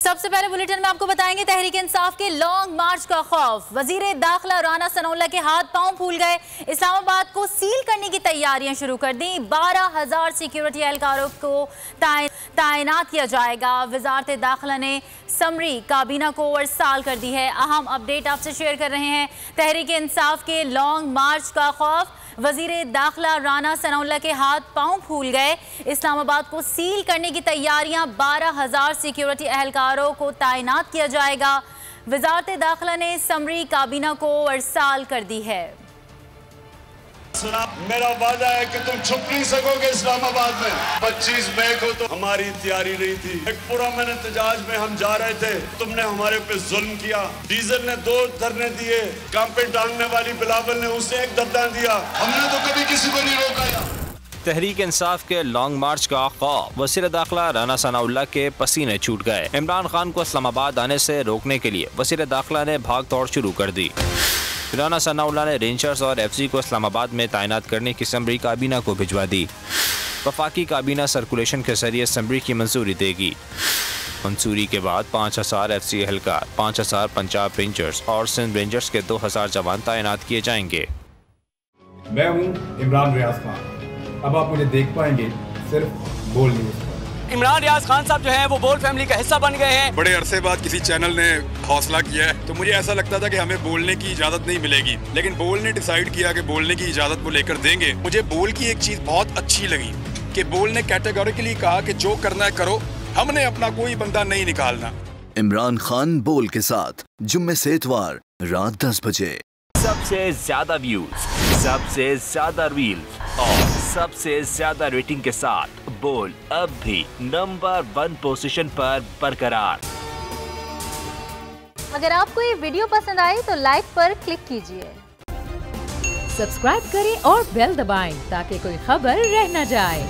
सबसे पहले बुलेटिन में आपको बताएंगे तहरीक इंसाफ के लॉन्ग मार्च का खौफ। वजीर दाखिला राना सनाउल्लाह के हाथ पांव फूल गए। इस्लामाबाद को सील करने की तैयारियां शुरू कर दी। 12,000 सिक्योरिटी एहलकारों को तैनात किया जाएगा। वजारत दाखिला ने समरी काबीना को ओवरसाल कर दी है। अहम अपडेट आपसे शेयर कर रहे हैं। तहरीक इंसाफ के लॉन्ग मार्च का खौफ। वजीर दाखिला राना सनाउल्लाह के हाथ पांव फूल गए। इस्लामाबाद को सील करने की तैयारियां, 12,000 सिक्योरिटी एहलकारों को तैनात किया जाएगा। वजारत दाखिला ने समरी काबीना को ओवरसाल कर दी है। मेरा वादा है कि तुम छुप नहीं सकोगे इस्लामाबाद में। 25 मई को तो हमारी तैयारी नहीं थी। एक पूरा मैंने एहतजाज में हम जा रहे थे, तुमने हमारे पे जुल्म किया। डीजल ने 2 धरने दिए, काम पे टांगने वाली बिलावल ने उसने 1 धरना दिया। हमने तो कभी किसी को नहीं रोका। तहरीक इंसाफ के लॉन्ग मार्च का खौफ। वज़ीर दाखिला राना सनाउल्लाह के पसीने छूट गए। इमरान खान को इस्लामाबाद आने से रोकने के लिए वज़ीर दाखिला ने भाग दौड़ शुरू कर दी। राना सनाउल्लाह ने रेंजर्स और एफसी को इस्लामाबाद में तैनात करने की समरी काबीना को भिजवा दी। वफाकी काबीना सर्कुलेशन के जरिए समरी की मंजूरी देगी। मंजूरी के बाद 5,000 एफसी एहलकार, 5,000 पंजाब रेंजर्स और सिंध रेंजर्स के 2,000 जवान तैनात किए जाएंगे। मैं हूँ इमरान रियाज खान। अब आप मुझे देख पाएंगे सिर्फ बोल न्यूज़। इमरान रियाज खान साहब जो हैं वो बोल फैमिली का हिस्सा बन गए हैं। बड़े अरसे बाद किसी चैनल ने हौसला किया है, तो मुझे ऐसा लगता था कि हमें बोलने की इजाजत नहीं मिलेगी, लेकिन बोल ने डिसाइड किया कि बोलने की इजाजत वो लेकर देंगे। मुझे बोल की एक चीज बहुत अच्छी लगी कि बोल ने कैटेगोरिकली कहा कि जो करना है करो, हमने अपना कोई बंदा नहीं निकालना। इमरान खान बोल के साथ जुम्मे से इतवार रात 10 बजे। सबसे ज्यादा व्यूज, सबसे ज्यादा रील्स और सबसे ज्यादा रेटिंग के साथ बोल अब भी नंबर 1 पोजीशन पर बरकरार। अगर आपको ये वीडियो पसंद आई तो लाइक पर क्लिक कीजिए, सब्सक्राइब करें और बेल दबाएं ताकि कोई खबर रह न जाए।